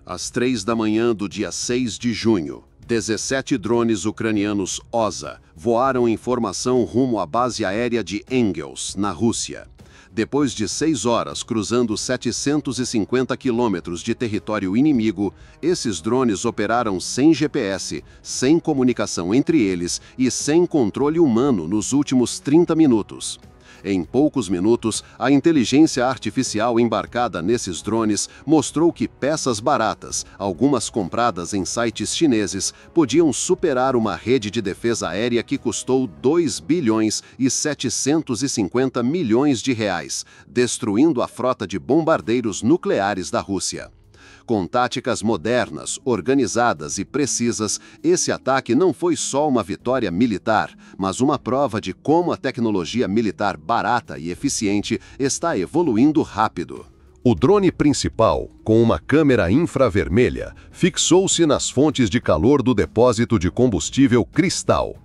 Às 3 da manhã do dia 6 de junho, 17 drones ucranianos OSA voaram em formação rumo à base aérea de Engels, na Rússia. Depois de 6 horas cruzando 750 quilômetros de território inimigo, esses drones operaram sem GPS, sem comunicação entre eles e sem controle humano nos últimos 30 minutos. Em poucos minutos, a inteligência artificial embarcada nesses drones mostrou que peças baratas, algumas compradas em sites chineses, podiam superar uma rede de defesa aérea que custou 2 bilhões e 750 milhões de reais, destruindo a frota de bombardeiros nucleares da Rússia. Com táticas modernas, organizadas e precisas, esse ataque não foi só uma vitória militar, mas uma prova de como a tecnologia militar barata e eficiente está evoluindo rápido. O drone principal, com uma câmera infravermelha, fixou-se nas fontes de calor do depósito de combustível Cristal.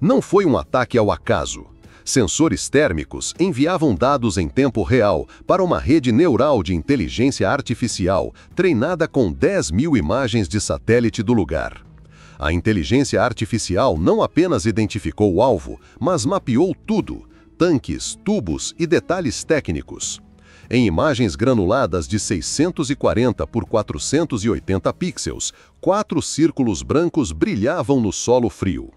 Não foi um ataque ao acaso. Sensores térmicos enviavam dados em tempo real para uma rede neural de inteligência artificial treinada com 10 mil imagens de satélite do lugar. A inteligência artificial não apenas identificou o alvo, mas mapeou tudo: tanques, tubos e detalhes técnicos. Em imagens granuladas de 640 por 480 pixels, 4 círculos brancos brilhavam no solo frio.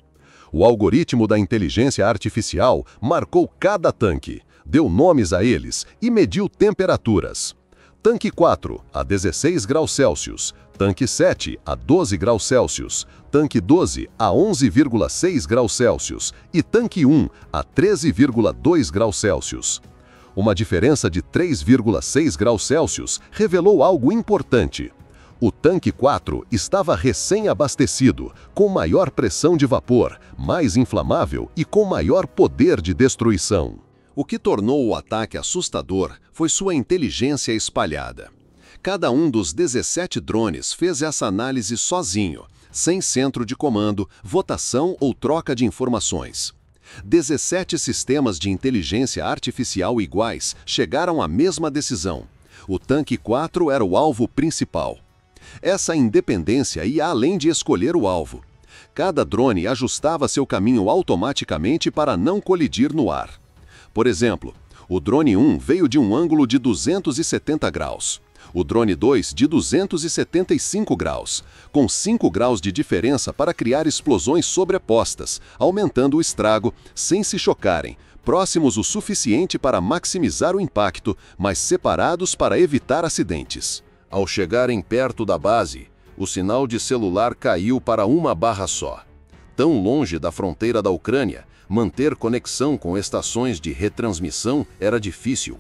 O algoritmo da inteligência artificial marcou cada tanque, deu nomes a eles e mediu temperaturas. Tanque 4, a 16 graus Celsius. Tanque 7, a 12 graus Celsius. Tanque 12, a 11,6 graus Celsius. E tanque 1, a 13,2 graus Celsius. Uma diferença de 3,6 graus Celsius revelou algo importante. O tanque 4 estava recém-abastecido, com maior pressão de vapor, mais inflamável e com maior poder de destruição. O que tornou o ataque assustador foi sua inteligência espalhada. Cada um dos 17 drones fez essa análise sozinho, sem centro de comando, votação ou troca de informações. 17 sistemas de inteligência artificial iguais chegaram à mesma decisão. O tanque 4 era o alvo principal. Essa independência ia além de escolher o alvo. Cada drone ajustava seu caminho automaticamente para não colidir no ar. Por exemplo, o drone 1 veio de um ângulo de 270 graus. O drone 2 de 275 graus, com 5 graus de diferença para criar explosões sobrepostas, aumentando o estrago sem se chocarem, próximos o suficiente para maximizar o impacto, mas separados para evitar acidentes. Ao chegarem perto da base, o sinal de celular caiu para uma barra só. Tão longe da fronteira da Ucrânia, manter conexão com estações de retransmissão era difícil.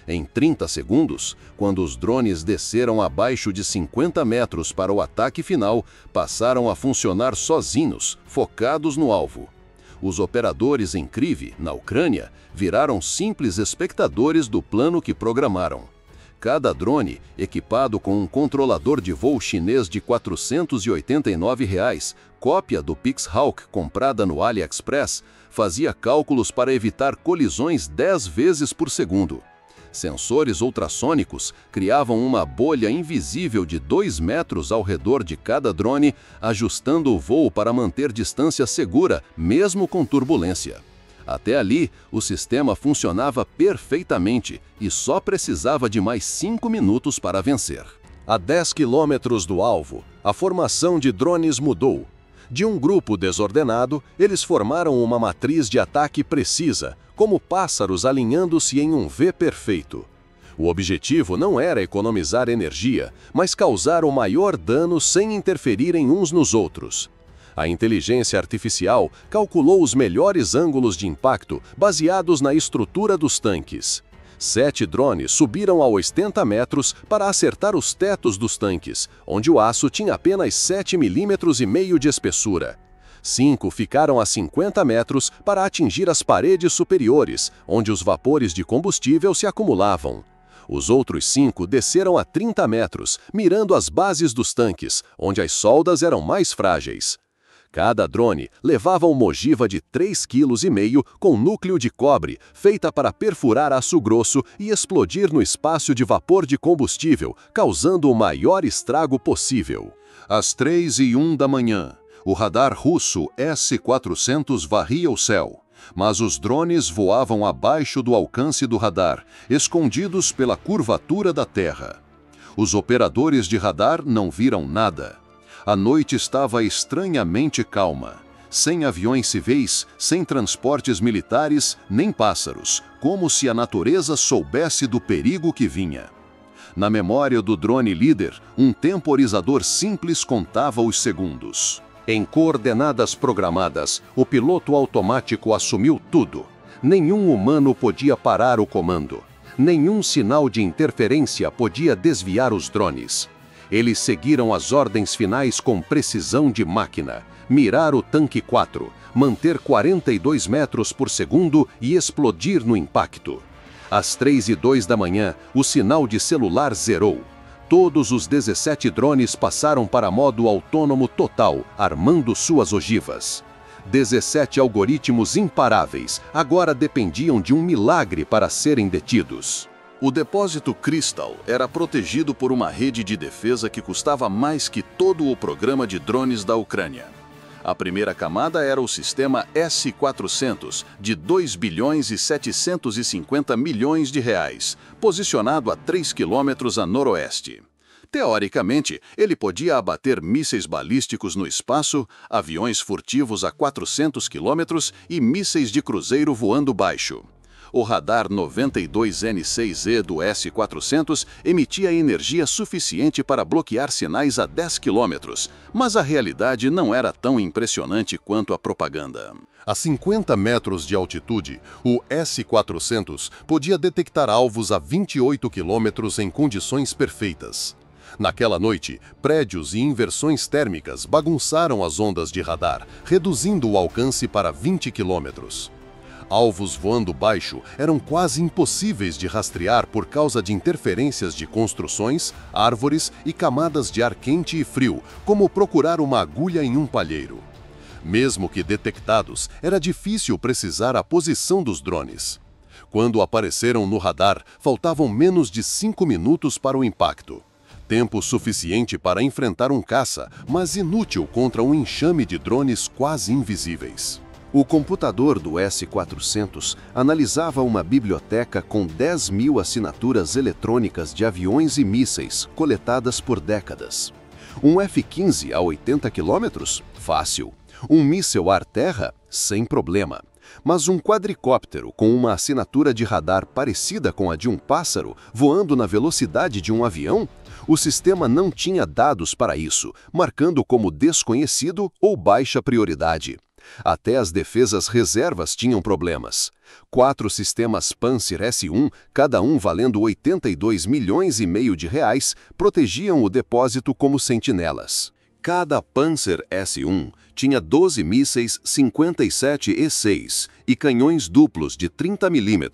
Em 30 segundos, quando os drones desceram abaixo de 50 metros para o ataque final, passaram a funcionar sozinhos, focados no alvo. Os operadores em Kryvyi, na Ucrânia, viraram simples espectadores do plano que programaram. Cada drone, equipado com um controlador de voo chinês de R$ 489, cópia do Pixhawk comprada no AliExpress, fazia cálculos para evitar colisões 10 vezes por segundo. Sensores ultrassônicos criavam uma bolha invisível de 2 metros ao redor de cada drone, ajustando o voo para manter distância segura, mesmo com turbulência. Até ali, o sistema funcionava perfeitamente e só precisava de mais 5 minutos para vencer. A 10 quilômetros do alvo, a formação de drones mudou. De um grupo desordenado, eles formaram uma matriz de ataque precisa, como pássaros alinhando-se em um V perfeito. O objetivo não era economizar energia, mas causar o maior dano sem interferirem uns nos outros. A inteligência artificial calculou os melhores ângulos de impacto baseados na estrutura dos tanques. 7 drones subiram a 80 metros para acertar os tetos dos tanques, onde o aço tinha apenas 7,5 milímetros de espessura. 5 ficaram a 50 metros para atingir as paredes superiores, onde os vapores de combustível se acumulavam. Os outros 5 desceram a 30 metros, mirando as bases dos tanques, onde as soldas eram mais frágeis. Cada drone levava uma ogiva de 3,5 kg com núcleo de cobre, feita para perfurar aço grosso e explodir no espaço de vapor de combustível, causando o maior estrago possível. Às 3h01 da manhã, o radar russo S-400 varria o céu, mas os drones voavam abaixo do alcance do radar, escondidos pela curvatura da Terra. Os operadores de radar não viram nada. A noite estava estranhamente calma, sem aviões civis, sem transportes militares, nem pássaros, como se a natureza soubesse do perigo que vinha. Na memória do drone líder, um temporizador simples contava os segundos. Em coordenadas programadas, o piloto automático assumiu tudo. Nenhum humano podia parar o comando. Nenhum sinal de interferência podia desviar os drones. Eles seguiram as ordens finais com precisão de máquina. Mirar o tanque 4, manter 42 metros por segundo e explodir no impacto. Às 3h02 da manhã, o sinal de celular zerou. Todos os 17 drones passaram para modo autônomo total, armando suas ogivas. 17 algoritmos imparáveis agora dependiam de um milagre para serem detidos. O depósito Crystal era protegido por uma rede de defesa que custava mais que todo o programa de drones da Ucrânia. A primeira camada era o sistema S-400, de 2 bilhões e 750 milhões de reais, posicionado a 3 quilômetros a noroeste. Teoricamente, ele podia abater mísseis balísticos no espaço, aviões furtivos a 400 quilômetros e mísseis de cruzeiro voando baixo. O radar 92N6E do S-400 emitia energia suficiente para bloquear sinais a 10 quilômetros, mas a realidade não era tão impressionante quanto a propaganda. A 50 metros de altitude, o S-400 podia detectar alvos a 28 quilômetros em condições perfeitas. Naquela noite, prédios e inversões térmicas bagunçaram as ondas de radar, reduzindo o alcance para 20 quilômetros. Alvos voando baixo eram quase impossíveis de rastrear por causa de interferências de construções, árvores e camadas de ar quente e frio, como procurar uma agulha em um palheiro. Mesmo que detectados, era difícil precisar a posição dos drones. Quando apareceram no radar, faltavam menos de 5 minutos para o impacto. Tempo suficiente para enfrentar um caça, mas inútil contra um enxame de drones quase invisíveis. O computador do S-400 analisava uma biblioteca com 10.000 assinaturas eletrônicas de aviões e mísseis coletadas por décadas. Um F-15 a 80 km? Fácil. Um míssil ar-terra? Sem problema. Mas um quadricóptero com uma assinatura de radar parecida com a de um pássaro, voando na velocidade de um avião? O sistema não tinha dados para isso, marcando como desconhecido ou baixa prioridade. Até as defesas reservas tinham problemas. 4 sistemas Panzer S-1, cada um valendo 82 milhões e meio de reais, protegiam o depósito como sentinelas. Cada Panzer S-1 tinha 12 mísseis 57 E6 e canhões duplos de 30 mm,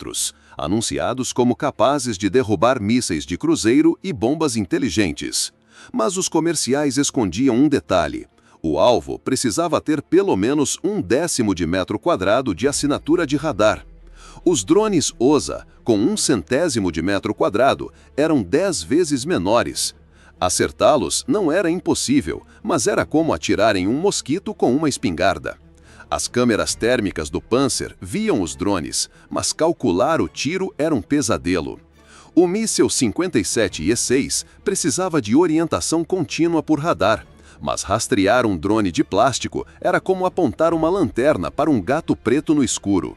anunciados como capazes de derrubar mísseis de cruzeiro e bombas inteligentes. Mas os comerciais escondiam um detalhe. O alvo precisava ter pelo menos 1/10 de metro quadrado de assinatura de radar. Os drones OSA, com 1/100 de metro quadrado, eram 10 vezes menores. Acertá-los não era impossível, mas era como atirar em um mosquito com uma espingarda. As câmeras térmicas do Panzer viam os drones, mas calcular o tiro era um pesadelo. O míssil 57 E6 precisava de orientação contínua por radar. Mas rastrear um drone de plástico era como apontar uma lanterna para um gato preto no escuro.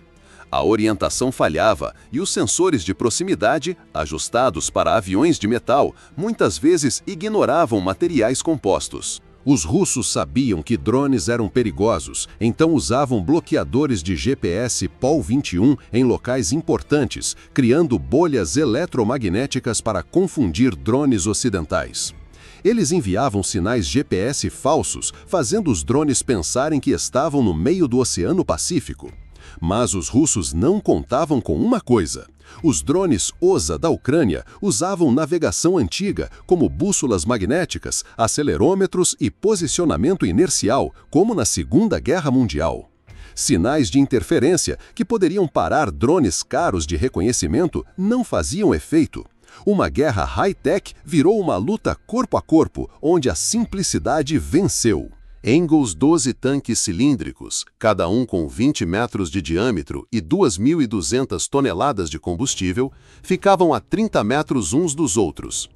A orientação falhava e os sensores de proximidade, ajustados para aviões de metal, muitas vezes ignoravam materiais compostos. Os russos sabiam que drones eram perigosos, então usavam bloqueadores de GPS POL 21 em locais importantes, criando bolhas eletromagnéticas para confundir drones ocidentais. Eles enviavam sinais GPS falsos, fazendo os drones pensarem que estavam no meio do Oceano Pacífico. Mas os russos não contavam com uma coisa. Os drones OSA da Ucrânia usavam navegação antiga, como bússolas magnéticas, acelerômetros e posicionamento inercial, como na Segunda Guerra Mundial. Sinais de interferência que poderiam parar drones caros de reconhecimento não faziam efeito. Uma guerra high-tech virou uma luta corpo a corpo, onde a simplicidade venceu. Engels 12 tanques cilíndricos, cada um com 20 metros de diâmetro e 2.200 toneladas de combustível, ficavam a 30 metros uns dos outros.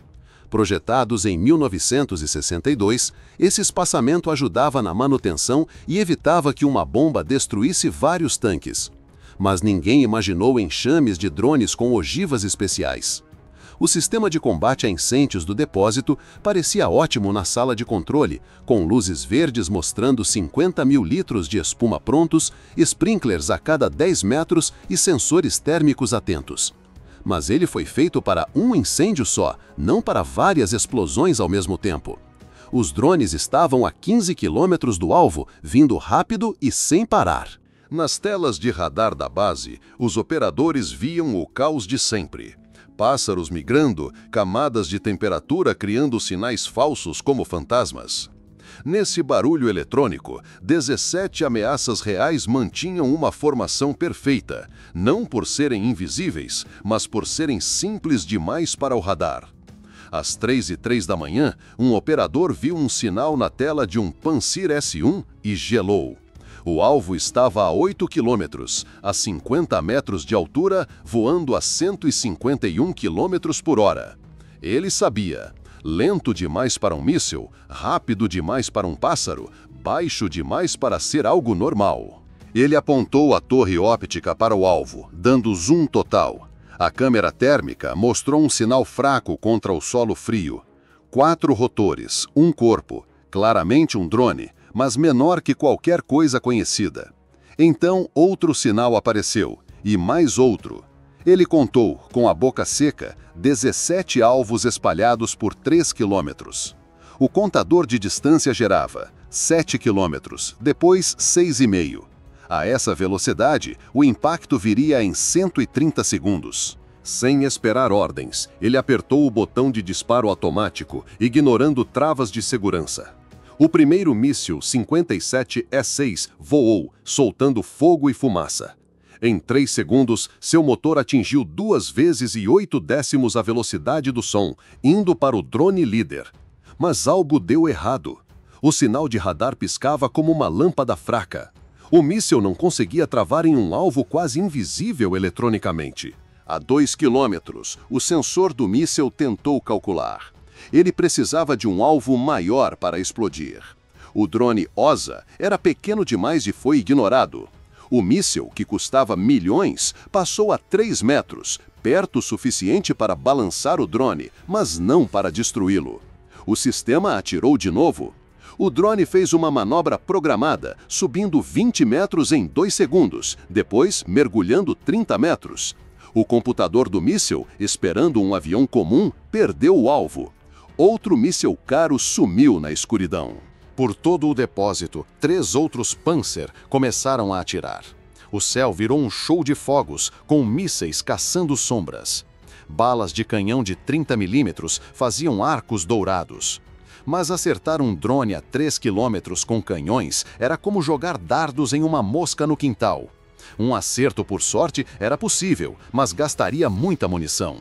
Projetados em 1962, esse espaçamento ajudava na manutenção e evitava que uma bomba destruísse vários tanques. Mas ninguém imaginou enxames de drones com ogivas especiais. O sistema de combate a incêndios do depósito parecia ótimo na sala de controle, com luzes verdes mostrando 50 mil litros de espuma prontos, sprinklers a cada 10 metros e sensores térmicos atentos. Mas ele foi feito para um incêndio só, não para várias explosões ao mesmo tempo. Os drones estavam a 15 quilômetros do alvo, vindo rápido e sem parar. Nas telas de radar da base, os operadores viam o caos de sempre. Pássaros migrando, camadas de temperatura criando sinais falsos como fantasmas. Nesse barulho eletrônico, 17 ameaças reais mantinham uma formação perfeita, não por serem invisíveis, mas por serem simples demais para o radar. Às 3h03 da manhã, um operador viu um sinal na tela de um Pantsir S1 e gelou. O alvo estava a 8 quilômetros, a 50 metros de altura, voando a 151 quilômetros por hora. Ele sabia, lento demais para um míssil, rápido demais para um pássaro, baixo demais para ser algo normal. Ele apontou a torre óptica para o alvo, dando zoom total. A câmera térmica mostrou um sinal fraco contra o solo frio. 4 rotores, um corpo, claramente um drone, mas menor que qualquer coisa conhecida. Então outro sinal apareceu, e mais outro. Ele contou, com a boca seca, 17 alvos espalhados por 3 quilômetros. O contador de distância gerava 7 quilômetros, depois 6,5. A essa velocidade, o impacto viria em 130 segundos. Sem esperar ordens, ele apertou o botão de disparo automático, ignorando travas de segurança. O primeiro míssil 57E6 voou, soltando fogo e fumaça. Em 3 segundos, seu motor atingiu 2 vezes e 8 décimos a velocidade do som, indo para o drone líder. Mas algo deu errado. O sinal de radar piscava como uma lâmpada fraca. O míssil não conseguia travar em um alvo quase invisível eletronicamente. A 2 quilômetros, o sensor do míssil tentou calcular. Ele precisava de um alvo maior para explodir. O drone OSA era pequeno demais e foi ignorado. O míssil, que custava milhões, passou a 3 metros, perto o suficiente para balançar o drone, mas não para destruí-lo. O sistema atirou de novo. O drone fez uma manobra programada, subindo 20 metros em 2 segundos, depois mergulhando 30 metros. O computador do míssil, esperando um avião comum, perdeu o alvo. Outro míssil caro sumiu na escuridão. Por todo o depósito, 3 outros Pantsir começaram a atirar. O céu virou um show de fogos, com mísseis caçando sombras. Balas de canhão de 30 milímetros faziam arcos dourados. Mas acertar um drone a 3 quilômetros com canhões era como jogar dardos em uma mosca no quintal. Um acerto por sorte era possível, mas gastaria muita munição.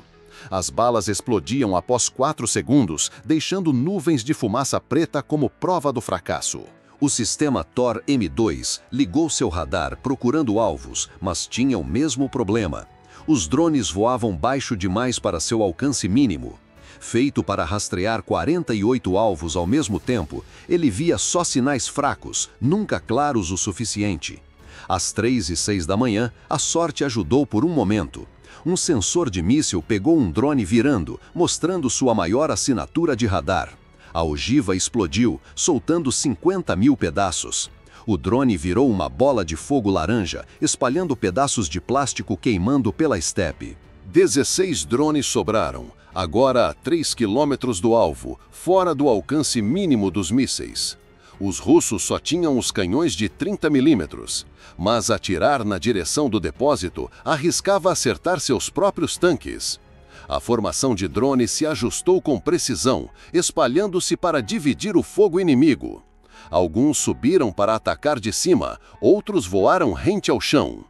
As balas explodiam após 4 segundos, deixando nuvens de fumaça preta como prova do fracasso. O sistema Thor M2 ligou seu radar procurando alvos, mas tinha o mesmo problema. Os drones voavam baixo demais para seu alcance mínimo. Feito para rastrear 48 alvos ao mesmo tempo, ele via só sinais fracos, nunca claros o suficiente. Às 3h06 da manhã, a sorte ajudou por um momento. Um sensor de míssil pegou um drone virando, mostrando sua maior assinatura de radar. A ogiva explodiu, soltando 50 mil pedaços. O drone virou uma bola de fogo laranja, espalhando pedaços de plástico queimando pela estepe. 16 drones sobraram, agora a 3 quilômetros do alvo, fora do alcance mínimo dos mísseis. Os russos só tinham os canhões de 30 milímetros, mas atirar na direção do depósito arriscava acertar seus próprios tanques. A formação de drones se ajustou com precisão, espalhando-se para dividir o fogo inimigo. Alguns subiram para atacar de cima, outros voaram rente ao chão.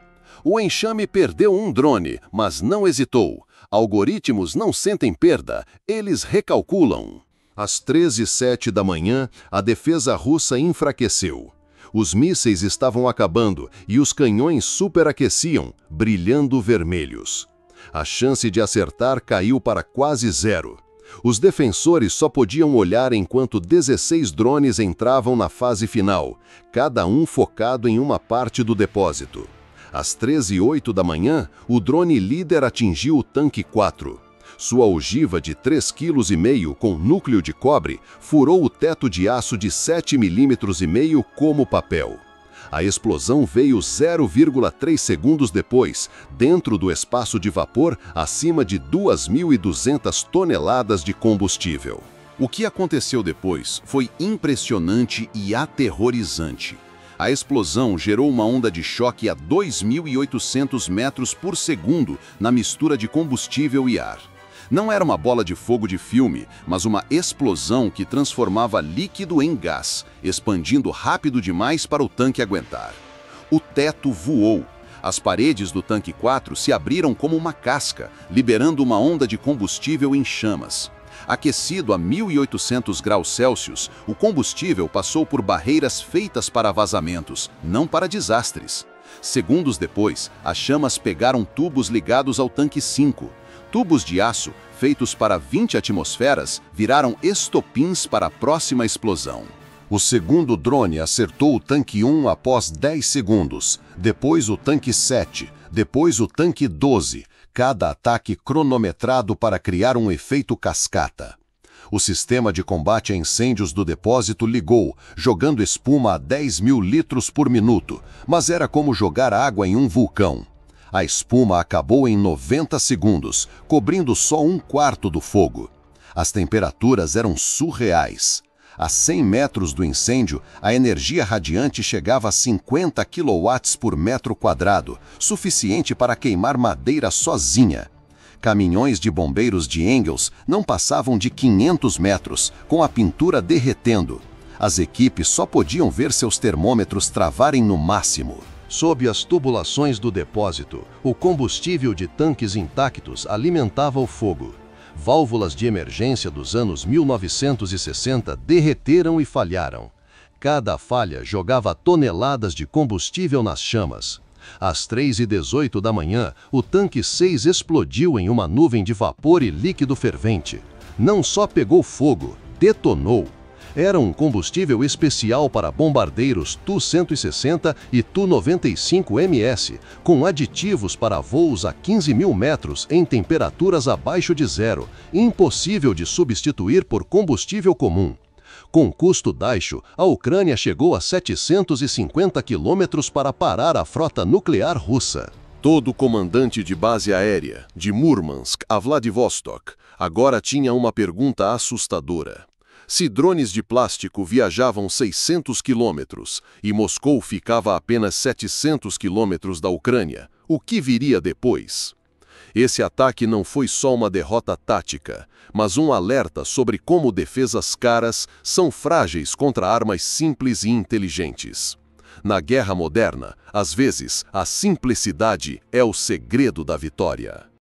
O enxame perdeu um drone, mas não hesitou. Algoritmos não sentem perda, eles recalculam. Às 13h07 da manhã, a defesa russa enfraqueceu. Os mísseis estavam acabando e os canhões superaqueciam, brilhando vermelhos. A chance de acertar caiu para quase zero. Os defensores só podiam olhar enquanto 16 drones entravam na fase final, cada um focado em uma parte do depósito. Às 13h08 da manhã, o drone líder atingiu o tanque 4. Sua ogiva de 3,5 kg com núcleo de cobre furou o teto de aço de 7,5 mm como papel. A explosão veio 0,3 segundos depois, dentro do espaço de vapor acima de 2.200 toneladas de combustível. O que aconteceu depois foi impressionante e aterrorizante. A explosão gerou uma onda de choque a 2.800 metros por segundo na mistura de combustível e ar. Não era uma bola de fogo de filme, mas uma explosão que transformava líquido em gás, expandindo rápido demais para o tanque aguentar. O teto voou. As paredes do tanque 4 se abriram como uma casca, liberando uma onda de combustível em chamas. Aquecido a 1.800 graus Celsius, o combustível passou por barreiras feitas para vazamentos, não para desastres. Segundos depois, as chamas pegaram tubos ligados ao tanque 5. Tubos de aço, feitos para 20 atmosferas, viraram estopins para a próxima explosão. O segundo drone acertou o tanque 1 após 10 segundos, depois o tanque 7, depois o tanque 12, cada ataque cronometrado para criar um efeito cascata. O sistema de combate a incêndios do depósito ligou, jogando espuma a 10.000 litros por minuto, mas era como jogar água em um vulcão. A espuma acabou em 90 segundos, cobrindo só 1/4 do fogo. As temperaturas eram surreais. A 100 metros do incêndio, a energia radiante chegava a 50 kW por metro quadrado, suficiente para queimar madeira sozinha. Caminhões de bombeiros de Engels não passavam de 500 metros, com a pintura derretendo. As equipes só podiam ver seus termômetros travarem no máximo. Sob as tubulações do depósito, o combustível de tanques intactos alimentava o fogo. Válvulas de emergência dos anos 1960 derreteram e falharam. Cada falha jogava toneladas de combustível nas chamas. Às 3h18 da manhã, o tanque 6 explodiu em uma nuvem de vapor e líquido fervente. Não só pegou fogo, detonou. Era um combustível especial para bombardeiros Tu-160 e Tu-95MS, com aditivos para voos a 15.000 metros em temperaturas abaixo de zero, impossível de substituir por combustível comum. Com custo baixo, a Ucrânia chegou a 750 quilômetros para parar a frota nuclear russa. Todo comandante de base aérea, de Murmansk a Vladivostok, agora tinha uma pergunta assustadora. Se drones de plástico viajavam 600 quilômetros e Moscou ficava a apenas 700 quilômetros da Ucrânia, o que viria depois? Esse ataque não foi só uma derrota tática, mas um alerta sobre como defesas caras são frágeis contra armas simples e inteligentes. Na guerra moderna, às vezes, a simplicidade é o segredo da vitória.